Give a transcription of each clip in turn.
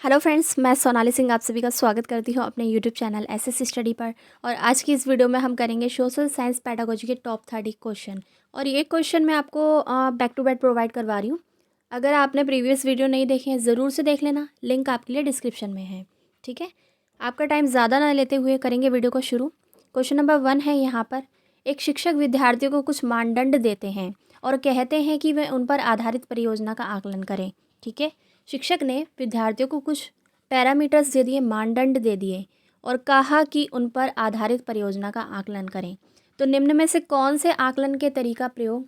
Hello friends, मैं सोनाली सिंह आप सभी का स्वागत करती हूँ अपने यूट्यूब चैनल एसएस स्टडी पर। और आज की इस वीडियो में हम करेंगे सोशल साइंस पेडागोजी के टॉप 30 क्वेश्चन। और ये क्वेश्चन मैं आपको बैक टू बैक प्रोवाइड करवा रही हूँ। अगर आपने प्रीवियस वीडियो नहीं देखे हैं ज़रूर से देख लेना, लिंक आपके लिए डिस्क्रिप्शन में है। ठीक है, आपका टाइम ज़्यादा ना लेते हुए करेंगे वीडियो को शुरू। क्वेश्चन नंबर 1 है यहाँ पर। एक शिक्षक विद्यार्थियों को कुछ मानदंड देते हैं और कहते हैं कि वे उन पर आधारित परियोजना का आकलन करें। ठीक है, शिक्षक ने विद्यार्थियों को कुछ पैरामीटर्स दे दिए, मानदंड दे दिए और कहा कि उन पर आधारित परियोजना का आकलन करें। तो निम्न में से कौन से आकलन के तरीका प्रयोग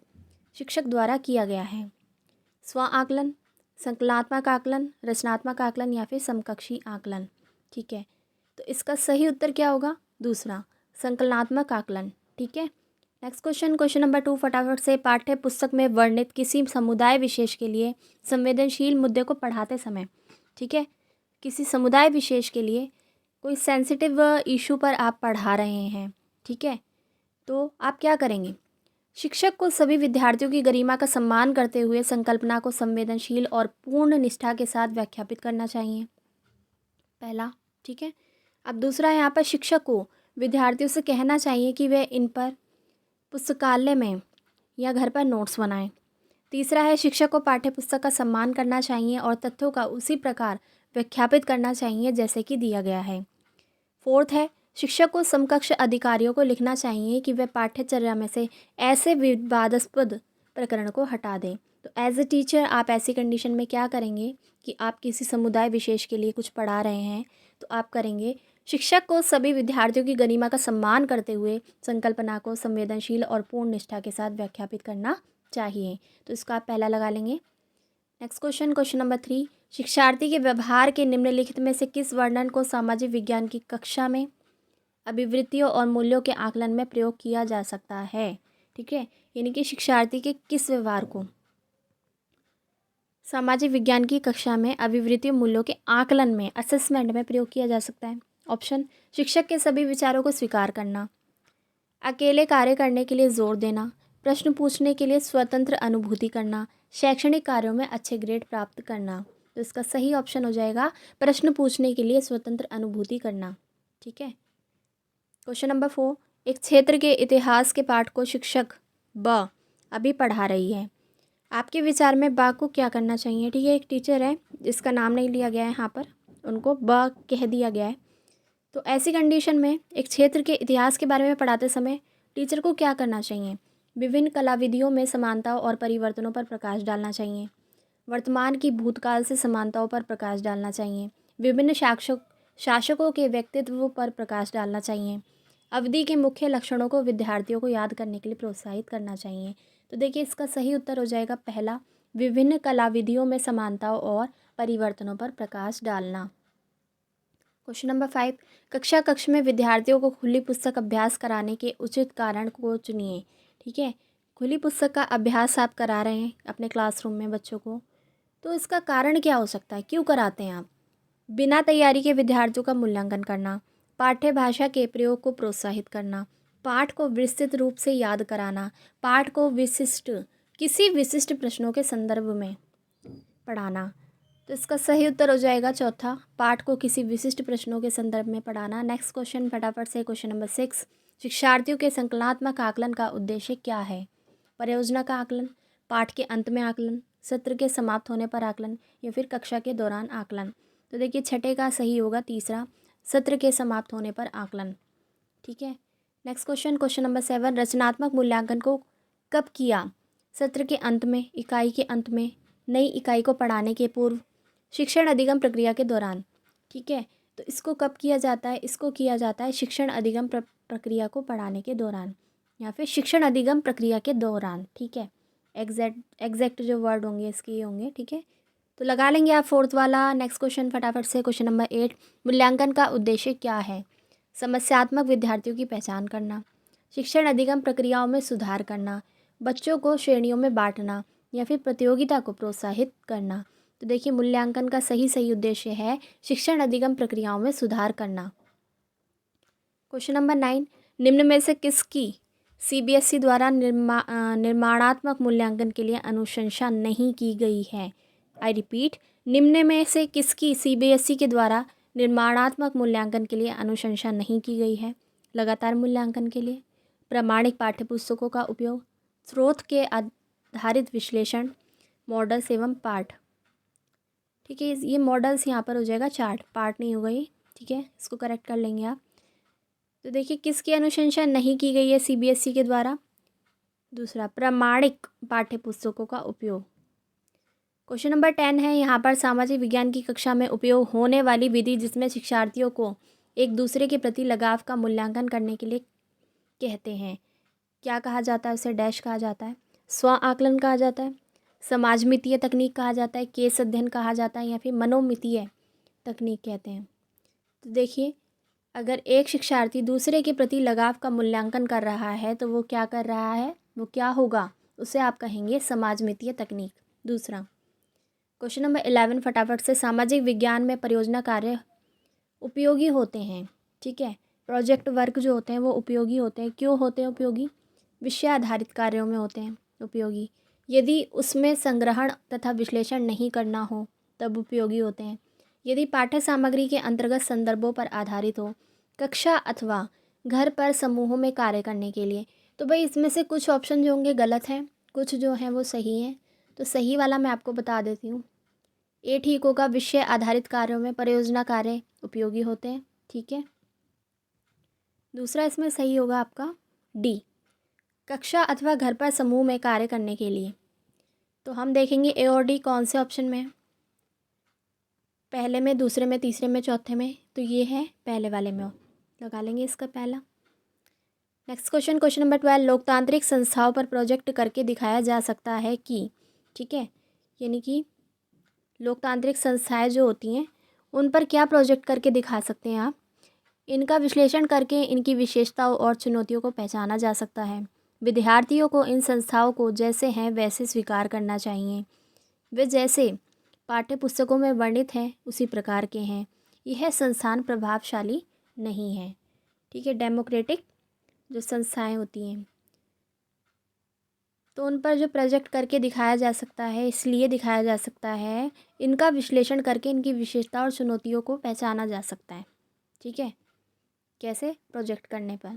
शिक्षक द्वारा किया गया है? स्व आकलन, संकलनात्मक आकलन, रचनात्मक आकलन या फिर समकक्षी आकलन। ठीक है, तो इसका सही उत्तर क्या होगा? दूसरा, संकलनात्मक आकलन। ठीक है, नेक्स्ट क्वेश्चन, क्वेश्चन नंबर 2 फटाफट से। पाठ्य पुस्तक में वर्णित किसी समुदाय विशेष के लिए संवेदनशील मुद्दे को पढ़ाते समय, ठीक है, किसी समुदाय विशेष के लिए कोई सेंसिटिव इशू पर आप पढ़ा रहे हैं, ठीक है, तो आप क्या करेंगे? शिक्षक को सभी विद्यार्थियों की गरिमा का सम्मान करते हुए संकल्पना को संवेदनशील और पूर्ण निष्ठा के साथ व्याख्यापित करना चाहिए, पहला। ठीक है, अब दूसरा यहाँ पर शिक्षक को विद्यार्थियों से कहना चाहिए कि वे इन पर पुस्तकालय में या घर पर नोट्स बनाएं। तीसरा है शिक्षक को पाठ्य पुस्तक का सम्मान करना चाहिए और तथ्यों का उसी प्रकार व्याख्यापित करना चाहिए जैसे कि दिया गया है। फोर्थ है शिक्षक को समकक्ष अधिकारियों को लिखना चाहिए कि वे पाठ्यचर्या में से ऐसे विवादास्पद प्रकरण को हटा दें। तो एज ए टीचर आप ऐसी कंडीशन में क्या करेंगे कि आप किसी समुदाय विशेष के लिए कुछ पढ़ा रहे हैं, तो आप करेंगे शिक्षक को सभी विद्यार्थियों की गरिमा का सम्मान करते हुए संकल्पना को संवेदनशील और पूर्ण निष्ठा के साथ व्याख्यापित करना चाहिए। तो इसको आप पहला लगा लेंगे। Next question, question number 3। शिक्षार्थी के व्यवहार के निम्नलिखित में से किस वर्णन को सामाजिक विज्ञान की कक्षा में अभिवृत्तियों और मूल्यों के आकलन में प्रयोग किया जा सकता है? ठीक है, यानी कि शिक्षार्थी के किस व्यवहार को सामाजिक विज्ञान की कक्षा में अभिवृत्तियों मूल्यों के आकलन में, असेसमेंट में प्रयोग किया जा सकता है? ऑप्शन, शिक्षक के सभी विचारों को स्वीकार करना, अकेले कार्य करने के लिए जोर देना, प्रश्न पूछने के लिए स्वतंत्र अनुभूति करना, शैक्षणिक कार्यों में अच्छे ग्रेड प्राप्त करना। तो इसका सही ऑप्शन हो जाएगा प्रश्न पूछने के लिए स्वतंत्र अनुभूति करना। ठीक है, क्वेश्चन नंबर 4। एक क्षेत्र के इतिहास के पाठ को शिक्षक ब अभी पढ़ा रही है, आपके विचार में बा को क्या करना चाहिए? ठीक है, एक टीचर है जिसका नाम नहीं लिया गया है यहाँ पर, उनको ब कह दिया गया है। तो ऐसी कंडीशन में एक क्षेत्र के इतिहास के बारे में पढ़ाते समय टीचर को क्या करना चाहिए? विभिन्न कला विधियों में समानताओं और परिवर्तनों पर प्रकाश डालना चाहिए, वर्तमान की भूतकाल से समानताओं पर प्रकाश डालना चाहिए, विभिन्न शासकों के व्यक्तित्व पर प्रकाश डालना चाहिए, अवधि के मुख्य लक्षणों को विद्यार्थियों को याद करने के लिए प्रोत्साहित करना चाहिए। तो देखिए इसका सही उत्तर हो जाएगा पहला, विभिन्न कला विधियों में समानताओं और परिवर्तनों पर प्रकाश डालना। Question number 5। कक्ष में विद्यार्थियों को खुली पुस्तक अभ्यास कराने के उचित कारण को चुनिए। ठीक है, खुली पुस्तक का अभ्यास आप करा रहे हैं अपने क्लासरूम में बच्चों को, तो इसका कारण क्या हो सकता है? क्यों कराते हैं आप? बिना तैयारी के विद्यार्थियों का मूल्यांकन करना, पाठ्य भाषा के प्रयोग को प्रोत्साहित करना, पाठ को विस्तृत रूप से याद कराना, पाठ को किसी विशिष्ट प्रश्नों के संदर्भ में पढ़ाना। तो इसका सही उत्तर हो जाएगा चौथा, पाठ को किसी विशिष्ट प्रश्नों के संदर्भ में पढ़ाना। नेक्स्ट क्वेश्चन फटाफट से, क्वेश्चन नंबर 6। शिक्षार्थियों के संकलनात्मक आकलन का उद्देश्य क्या है? परियोजना का आकलन, पाठ के अंत में आकलन, सत्र के समाप्त होने पर आकलन या फिर कक्षा के दौरान आकलन। तो देखिए छठे का सही होगा तीसरा, सत्र के समाप्त होने पर आकलन। ठीक है, नेक्स्ट क्वेश्चन, क्वेश्चन नंबर 7। रचनात्मक मूल्यांकन को कब किया? सत्र के अंत में, इकाई के अंत में, नई इकाई को पढ़ाने के पूर्व, शिक्षण अधिगम प्रक्रिया के दौरान। ठीक है, तो इसको कब किया जाता है? इसको किया जाता है शिक्षण अधिगम प्रक्रिया को पढ़ाने के दौरान या फिर शिक्षण अधिगम प्रक्रिया के दौरान। ठीक है, एग्जैक्ट जो वर्ड होंगे इसके ये होंगे। ठीक है, तो लगा लेंगे आप फोर्थ वाला। नेक्स्ट क्वेश्चन फटाफट से, क्वेश्चन नंबर 8। मूल्यांकन का उद्देश्य क्या है? समस्यात्मक विद्यार्थियों की पहचान करना, शिक्षण अधिगम प्रक्रियाओं में सुधार करना, बच्चों को श्रेणियों में बांटना या फिर प्रतियोगिता को प्रोत्साहित करना। तो देखिए मूल्यांकन का सही उद्देश्य है शिक्षण अधिगम प्रक्रियाओं में सुधार करना। Question number 9। निम्न में से किसकी सीबीएसई द्वारा निर्माणात्मक मूल्यांकन के लिए अनुशंसा नहीं की गई है? आई रिपीट, निम्न में से किसकी सीबीएसई के द्वारा निर्माणात्मक मूल्यांकन के लिए अनुशंसा नहीं की गई है? लगातार मूल्यांकन के लिए, प्रामाणिक पाठ्यपुस्तकों का उपयोग, स्रोत के आधारित विश्लेषण, मॉडल्स एवं पाठ। ठीक है, ये मॉडल्स यहाँ पर हो जाएगा चार्ट, पार्ट नहीं होगा ये। ठीक है, इसको करेक्ट कर लेंगे आप। तो देखिए किसकी अनुशंसा नहीं की गई है सीबीएसई के द्वारा? दूसरा, प्रामाणिक पाठ्यपुस्तकों का उपयोग। क्वेश्चन नंबर 10 है यहाँ पर, सामाजिक विज्ञान की कक्षा में उपयोग होने वाली विधि जिसमें शिक्षार्थियों को एक दूसरे के प्रति लगाव का मूल्यांकन करने के लिए कहते हैं, क्या कहा जाता है? उसे डैश कहा जाता है, स्व आकलन कहा जाता है, समाजमितीय तकनीक कहा जाता है, केस अध्ययन कहा जाता है, या फिर मनोमितीय तकनीक कहते हैं। तो देखिए, अगर एक शिक्षार्थी दूसरे के प्रति लगाव का मूल्यांकन कर रहा है तो वो क्या कर रहा है, वो क्या होगा? उसे आप कहेंगे समाजमितीय तकनीक। दूसरा, क्वेश्चन नंबर 11 फटाफट से, सामाजिक विज्ञान में परियोजना कार्य उपयोगी होते हैं। ठीक है, प्रोजेक्ट वर्क जो होते हैं वो उपयोगी होते हैं। क्यों होते हैं उपयोगी? विषय आधारित कार्यों में होते हैं उपयोगी। यदि उसमें संग्रहण तथा विश्लेषण नहीं करना हो तब उपयोगी होते हैं। यदि पाठ्य सामग्री के अंतर्गत संदर्भों पर आधारित हो, कक्षा अथवा घर पर समूहों में कार्य करने के लिए। तो भाई इसमें से कुछ ऑप्शन जो होंगे गलत हैं, कुछ जो हैं वो सही हैं। तो सही वाला मैं आपको बता देती हूँ। ए ठीक होगा, विषय आधारित कार्यों में परियोजना कार्य उपयोगी होते हैं। ठीक है, दूसरा इसमें सही होगा आपका डी, कक्षा अथवा घर पर समूह में कार्य करने के लिए। तो हम देखेंगे ए और डी कौन से ऑप्शन में है, पहले में, दूसरे में, तीसरे में, चौथे में। तो ये है पहले वाले में, लगा लेंगे इसका पहला। नेक्स्ट क्वेश्चन, क्वेश्चन नंबर 12, लोकतांत्रिक संस्थाओं पर प्रोजेक्ट करके दिखाया जा सकता है कि। ठीक है, यानी कि लोकतांत्रिक संस्थाएं जो होती हैं उन पर क्या प्रोजेक्ट करके दिखा सकते हैं आप? इनका विश्लेषण करके इनकी विशेषताओं और चुनौतियों को पहचाना जा सकता है। विद्यार्थियों को इन संस्थाओं को जैसे हैं वैसे स्वीकार करना चाहिए, वे जैसे पाठ्य पुस्तकों में वर्णित हैं उसी प्रकार के हैं। यह संस्थान प्रभावशाली नहीं है। ठीक है, डेमोक्रेटिक जो संस्थाएं होती हैं तो उन पर जो प्रोजेक्ट करके दिखाया जा सकता है, इसलिए दिखाया जा सकता है इनका विश्लेषण करके इनकी विशेषता और चुनौतियों को पहचाना जा सकता है। ठीक है, कैसे? प्रोजेक्ट करने पर।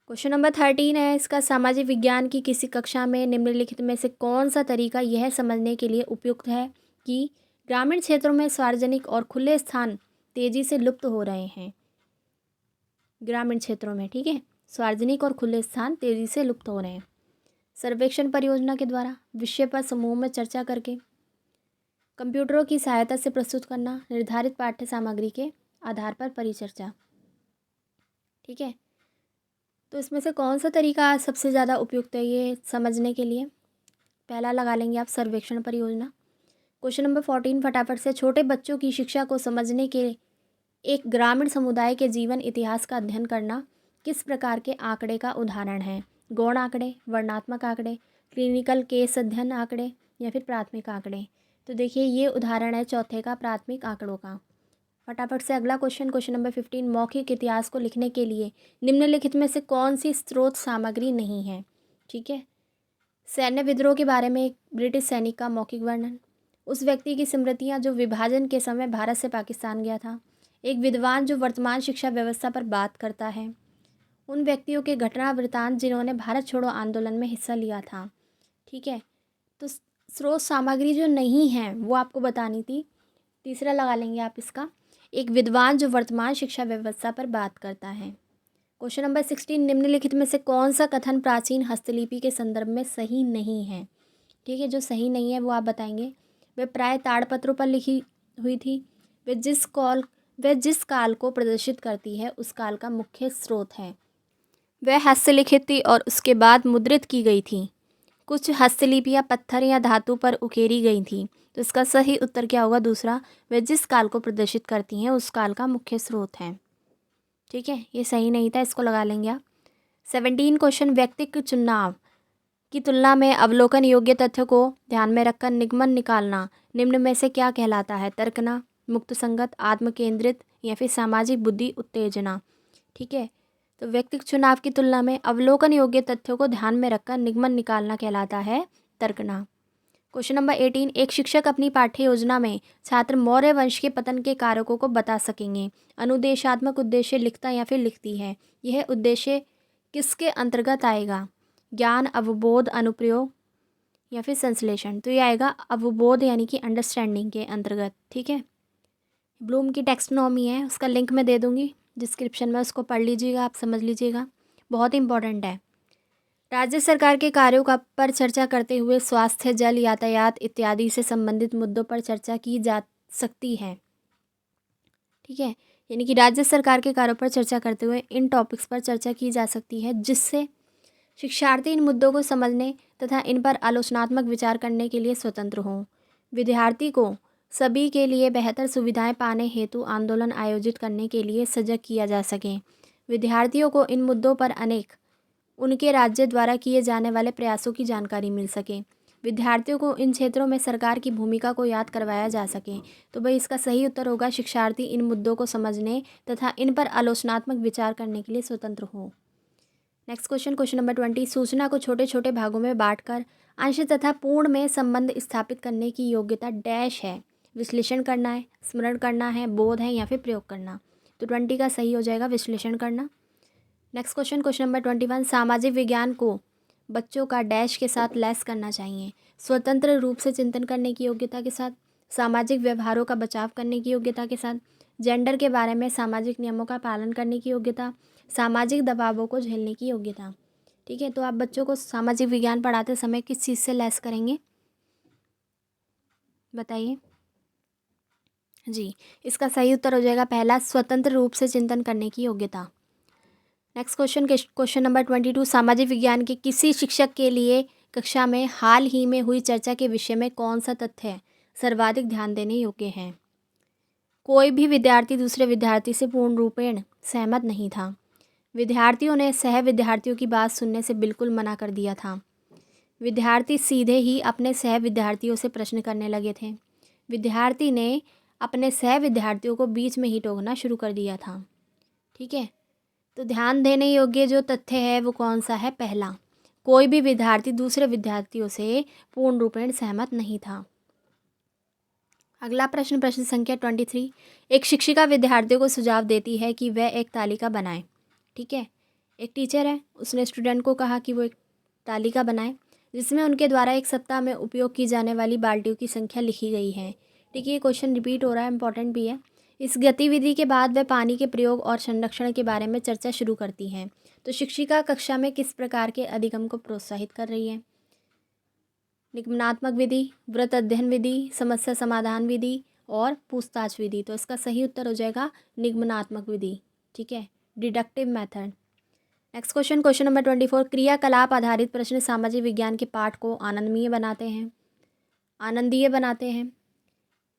क्वेश्चन नंबर 13 है इसका, सामाजिक विज्ञान की किसी कक्षा में निम्नलिखित में से कौन सा तरीका यह समझने के लिए उपयुक्त है कि ग्रामीण क्षेत्रों में सार्वजनिक और खुले स्थान तेजी से लुप्त हो रहे हैं? ग्रामीण क्षेत्रों में, ठीक है, सार्वजनिक और खुले स्थान तेजी से लुप्त हो रहे हैं। सर्वेक्षण परियोजना के द्वारा, विषय पर समूह में चर्चा करके, कंप्यूटरों की सहायता से प्रस्तुत करना, निर्धारित पाठ्य सामग्री के आधार पर परिचर्चा। ठीक है, तो इसमें से कौन सा तरीका सबसे ज़्यादा उपयुक्त है ये समझने के लिए? पहला लगा लेंगे आप, सर्वेक्षण परियोजना। क्वेश्चन नंबर 14 फटाफट से, छोटे बच्चों की शिक्षा को समझने के एक ग्रामीण समुदाय के जीवन इतिहास का अध्ययन करना किस प्रकार के आंकड़े का उदाहरण है? गौण आंकड़े, वर्णनात्मक आंकड़े, क्लिनिकल केस अध्ययन आंकड़े, या फिर प्राथमिक आंकड़े? तो देखिए ये उदाहरण है चौथे का, प्राथमिक आंकड़ों का। फटाफट से अगला क्वेश्चन, क्वेश्चन नंबर 15, मौखिक इतिहास को लिखने के लिए निम्नलिखित में से कौन सी स्रोत सामग्री नहीं है? ठीक है, सैन्य विद्रोह के बारे में एक ब्रिटिश सैनिक का मौखिक वर्णन, उस व्यक्ति की स्मृतियाँ जो विभाजन के समय भारत से पाकिस्तान गया था, एक विद्वान जो वर्तमान शिक्षा व्यवस्था पर बात करता है, उन व्यक्तियों के घटना वृत्तांत जिन्होंने भारत छोड़ो आंदोलन में हिस्सा लिया था। ठीक है, तो स्रोत सामग्री जो नहीं है वो आपको बतानी थी। तीसरा लगा लेंगे आप इसका, एक विद्वान जो वर्तमान शिक्षा व्यवस्था पर बात करता है। क्वेश्चन नंबर 16, निम्नलिखित में से कौन सा कथन प्राचीन हस्तलिपि के संदर्भ में सही नहीं है? ठीक है, जो सही नहीं है वो आप बताएंगे। वे प्राय ताड़पत्रों पर लिखी हुई थी, वे जिस काल को प्रदर्शित करती है उस काल का मुख्य स्रोत है, वह हस्तलिखित थी और उसके बाद मुद्रित की गई थी, कुछ हस्तलिपियाँ पत्थर या धातु पर उकेरी गई थी। तो इसका सही उत्तर क्या होगा? दूसरा, वे जिस काल को प्रदर्शित करती हैं उस काल का मुख्य स्रोत है। ठीक है, ये सही नहीं था, इसको लगा लेंगे आप। 17 क्वेश्चन, व्यक्तिगत चुनाव की तुलना में अवलोकन योग्य तथ्य को ध्यान में रखकर निगमन निकालना निम्न में से क्या कहलाता है? तर्कना, मुक्त संगत, आत्म केंद्रित, या फिर सामाजिक बुद्धि उत्तेजना? ठीक है, तो व्यक्तिगत चुनाव की तुलना में अवलोकन योग्य तथ्यों को ध्यान में रखकर निगमन निकालना कहलाता है तर्कना। क्वेश्चन नंबर 18, एक शिक्षक अपनी पाठ्य योजना में छात्र मौर्य वंश के पतन के कारकों को बता सकेंगे। अनुदेशात्मक उद्देश्य लिखता या फिर लिखती है। यह उद्देश्य किसके अंतर्गत आएगा? ज्ञान, अवबोध, अनुप्रयोग या फिर संश्लेषण। तो ये आएगा अवबोध यानी कि अंडरस्टैंडिंग के अंतर्गत। ठीक है, ब्लूम की टेक्सोनॉमी है, उसका लिंक मैं दे दूँगी डिस्क्रिप्शन में, उसको पढ़ लीजिएगा, आप समझ लीजिएगा, बहुत इंपॉर्टेंट है। राज्य सरकार के कार्यों का पर चर्चा करते हुए स्वास्थ्य, जल, यातायात इत्यादि से संबंधित मुद्दों पर चर्चा की जा सकती है। ठीक है, यानी कि राज्य सरकार के कार्यों पर चर्चा करते हुए इन टॉपिक्स पर चर्चा की जा सकती है, जिससे शिक्षार्थी इन मुद्दों को समझने तथा इन पर आलोचनात्मक विचार करने के लिए स्वतंत्र हों। विद्यार्थी को सभी के लिए बेहतर सुविधाएं पाने हेतु आंदोलन आयोजित करने के लिए सजग किया जा सके। विद्यार्थियों को इन मुद्दों पर अनेक उनके राज्य द्वारा किए जाने वाले प्रयासों की जानकारी मिल सके। विद्यार्थियों को इन क्षेत्रों में सरकार की भूमिका को याद करवाया जा सके। तो भाई इसका सही उत्तर होगा शिक्षार्थी इन मुद्दों को समझने तथा इन पर आलोचनात्मक विचार करने के लिए स्वतंत्र हो। नेक्स्ट क्वेश्चन, क्वेश्चन नंबर 20, सूचना को छोटे छोटे भागों में बांटकर अंश तथा पूर्ण में संबंध स्थापित करने की योग्यता डैश है। विश्लेषण करना है, स्मरण करना है, बोध है या फिर प्रयोग करना। तो 20 का सही हो जाएगा विश्लेषण करना। नेक्स्ट क्वेश्चन, क्वेश्चन नंबर 21, सामाजिक विज्ञान को बच्चों का डैश के साथ लैस करना चाहिए। स्वतंत्र रूप से चिंतन करने की योग्यता के साथ, सामाजिक व्यवहारों का बचाव करने की योग्यता के साथ, जेंडर के बारे में सामाजिक नियमों का पालन करने की योग्यता, सामाजिक दबावों को झेलने की योग्यता। ठीक है, तो आप बच्चों को सामाजिक विज्ञान पढ़ाते समय किस चीज़ से लैस करेंगे, बताइए। जी, इसका सही उत्तर हो जाएगा पहला, स्वतंत्र रूप से चिंतन करने की योग्यता। नेक्स्ट क्वेश्चन, क्वेश्चन नंबर 22, सामाजिक विज्ञान के किसी शिक्षक के लिए कक्षा में हाल ही में हुई चर्चा के विषय में कौन सा तथ्य सर्वाधिक ध्यान देने योग्य है? कोई भी विद्यार्थी दूसरे विद्यार्थी से पूर्ण रूपेण सहमत नहीं था। विद्यार्थियों ने सह विद्यार्थियों की बात सुनने से बिल्कुल मना कर दिया था। विद्यार्थी सीधे ही अपने सह विद्यार्थियों से प्रश्न करने लगे थे। विद्यार्थी ने अपने सह विद्यार्थियों को बीच में ही टोकना शुरू कर दिया था। ठीक है, तो ध्यान देने योग्य जो तथ्य है वो कौन सा है? पहला, कोई भी विद्यार्थी दूसरे विद्यार्थियों से पूर्ण रूपेण सहमत नहीं था। अगला प्रश्न, प्रश्न संख्या 23, एक शिक्षिका विद्यार्थियों को सुझाव देती है कि वह एक तालिका बनाए। ठीक है, एक टीचर है, उसने स्टूडेंट को कहा कि वो एक तालिका बनाए जिसमें उनके द्वारा एक सप्ताह में उपयोग की जाने वाली बाल्टियों की संख्या लिखी गई है। ठीक है, ये क्वेश्चन रिपीट हो रहा है, इंपॉर्टेंट भी है। इस गतिविधि के बाद वह पानी के प्रयोग और संरक्षण के बारे में चर्चा शुरू करती हैं। तो शिक्षिका कक्षा में किस प्रकार के अधिगम को प्रोत्साहित कर रही है? निगमनात्मक विधि, वृत्त अध्ययन विधि, समस्या समाधान विधि और पूछताछ विधि। तो इसका सही उत्तर हो जाएगा निगमनात्मक विधि। ठीक है, deductive method. Next question, question number 24, क्रियाकलाप आधारित प्रश्न सामाजिक विज्ञान के पाठ को आनंदमय बनाते हैं, आनंदीय बनाते हैं,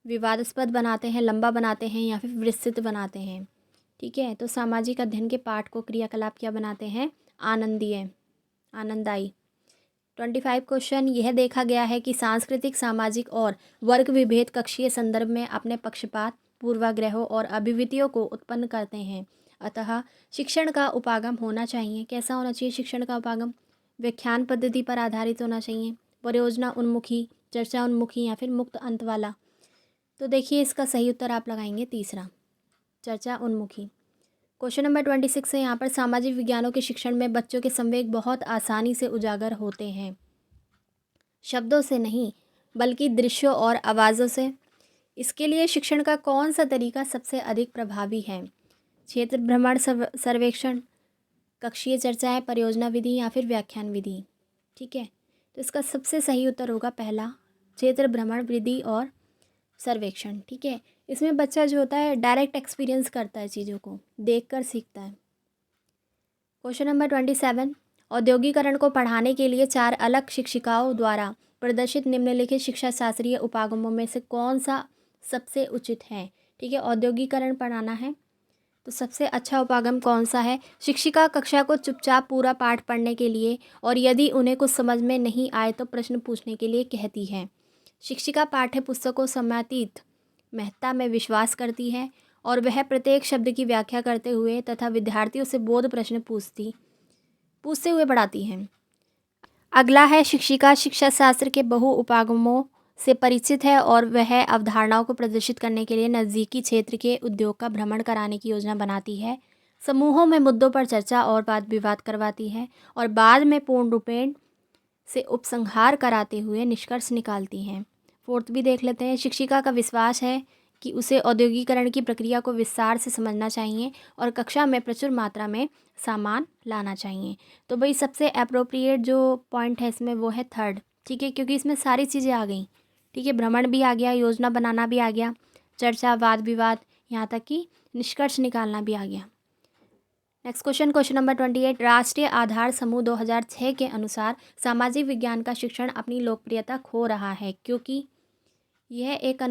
विवादास्पद बनाते हैं, लंबा बनाते हैं या फिर विस्तृत बनाते हैं। ठीक है, तो सामाजिक अध्ययन के पाठ को क्रियाकलाप क्या बनाते हैं? आनंदीय, आनंददायी। 25 क्वेश्चन, यह देखा गया है कि सांस्कृतिक, सामाजिक और वर्ग विभेद कक्षीय संदर्भ में अपने पक्षपात, पूर्वाग्रहों और अभिव्यक्तियों को उत्पन्न करते हैं। अतः शिक्षण का उपागम होना चाहिए, कैसा होना चाहिए शिक्षण का उपागम? व्याख्यान पद्धति पर आधारित होना चाहिए, परियोजना उन्मुखी, चर्चा उन्मुखी या फिर मुक्त अंत वाला। तो देखिए इसका सही उत्तर आप लगाएंगे तीसरा, चर्चा उन्मुखी। क्वेश्चन नंबर 26 है, यहाँ पर सामाजिक विज्ञानों के शिक्षण में बच्चों के संवेग बहुत आसानी से उजागर होते हैं, शब्दों से नहीं बल्कि दृश्यों और आवाज़ों से। इसके लिए शिक्षण का कौन सा तरीका सबसे अधिक प्रभावी है? क्षेत्र भ्रमण, सर्वेक्षण, कक्षीय चर्चाएं, परियोजना विधि या फिर व्याख्यान विधि। ठीक है, तो इसका सबसे सही उत्तर होगा पहला, क्षेत्र भ्रमण विधि और सर्वेक्षण। ठीक है, इसमें बच्चा जो होता है डायरेक्ट एक्सपीरियंस करता है, चीज़ों को देखकर सीखता है। क्वेश्चन नंबर 27, औद्योगिकरण को पढ़ाने के लिए 4 अलग शिक्षिकाओं द्वारा प्रदर्शित निम्नलिखित शिक्षा शास्त्रीय उपागमों में से कौन सा सबसे उचित है? ठीक है, औद्योगिकरण पढ़ाना है तो सबसे अच्छा उपागम कौन सा है? शिक्षिका कक्षा को चुपचाप पूरा पाठ पढ़ने के लिए और यदि उन्हें कुछ समझ में नहीं आए तो प्रश्न पूछने के लिए कहती है। शिक्षिका पाठ्य पुस्तकों समातीत महत्ता में विश्वास करती है और वह प्रत्येक शब्द की व्याख्या करते हुए तथा विद्यार्थियों से बोध प्रश्न पूछते हुए पढ़ाती हैं। अगला है शिक्षिका शिक्षा शास्त्र के बहु उपागमों से परिचित है और वह अवधारणाओं को प्रदर्शित करने के लिए नज़दीकी क्षेत्र के उद्योग का भ्रमण कराने की योजना बनाती है। समूहों में मुद्दों पर चर्चा और वाद विवाद करवाती है और बाद में पूर्ण रूपेण से उपसंहार कराते हुए निष्कर्ष निकालती हैं। फोर्थ भी देख लेते हैं। शिक्षिका का विश्वास है कि उसे औद्योगिकरण की प्रक्रिया को विस्तार से समझना चाहिए और कक्षा में प्रचुर मात्रा में सामान लाना चाहिए। तो भाई सबसे अप्रोप्रिएट जो पॉइंट है इसमें वो है थर्ड, ठीक है, क्योंकि इसमें सारी चीज़ें आ गई, ठीक है, भ्रमण भी आ गया, योजना बनाना भी आ गया, चर्चा, वाद विवाद, यहाँ तक कि निष्कर्ष निकालना भी आ गया। Next question number 28। राष्ट्रीय आधार समूह 2006 के अनुसार सामाजिक विज्ञान का शिक्षण अपनी लोकप्रियता खो रहा है क्योंकि यह एक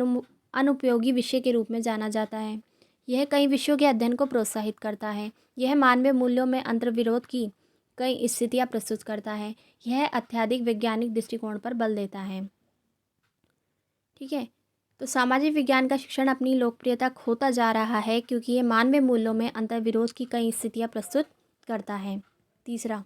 अनुपयोगी विषय के रूप में जाना जाता है। यह कई विषयों के अध्ययन को प्रोत्साहित करता है। यह मानवीय मूल्यों में अंतर्विरोध की कई स्थितियाँ प्रस्तुत करता है। यह अत्यधिक वैज्ञानिक दृष्टिकोण पर बल देता है। ठीक है, तो सामाजिक विज्ञान का शिक्षण अपनी लोकप्रियता खोता जा रहा है क्योंकि ये मानवीय मूल्यों में अंतर्विरोध की कई स्थितियाँ प्रस्तुत करता है। तीसरा,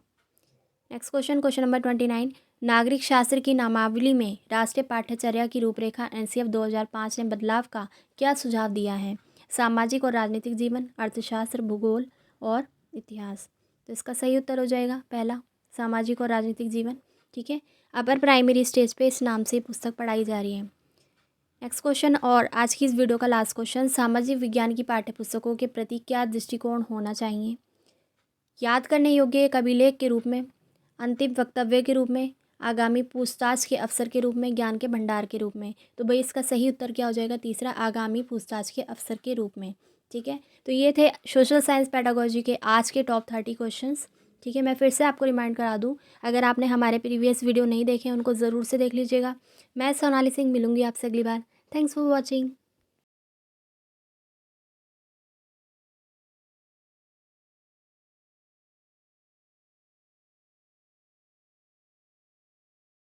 नेक्स्ट क्वेश्चन नंबर 29। नागरिक शास्त्र की नामावली में राष्ट्रीय पाठ्यचर्या की रूपरेखा एनसीएफ 2005 ने बदलाव का क्या सुझाव दिया है? सामाजिक और राजनीतिक जीवन, अर्थशास्त्र, भूगोल और इतिहास। तो इसका सही उत्तर हो जाएगा पहला, सामाजिक और राजनीतिक जीवन। ठीक है, अपर प्राइमरी स्टेज पे इस नाम से पुस्तक पढ़ाई जा रही है। नेक्स्ट क्वेश्चन और आज की इस वीडियो का लास्ट क्वेश्चन, सामाजिक विज्ञान की पाठ्यपुस्तकों के प्रति क्या दृष्टिकोण होना चाहिए? याद करने योग्य एक अभिलेख के रूप में, अंतिम वक्तव्य के रूप में, आगामी पूछताछ के अवसर के रूप में, ज्ञान के भंडार के रूप में। तो भाई इसका सही उत्तर क्या हो जाएगा? तीसरा, आगामी पूछताछ के अवसर के रूप में। ठीक है, तो ये थे सोशल साइंस पेडागोजी के आज के टॉप 30 क्वेश्चंस। ठीक है, मैं फिर से आपको रिमाइंड करा दूं, अगर आपने हमारे प्रीवियस वीडियो नहीं देखे उनको ज़रूर से देख लीजिएगा। मैं सोनाली सिंह मिलूंगी आपसे अगली बार। Thanks for watching.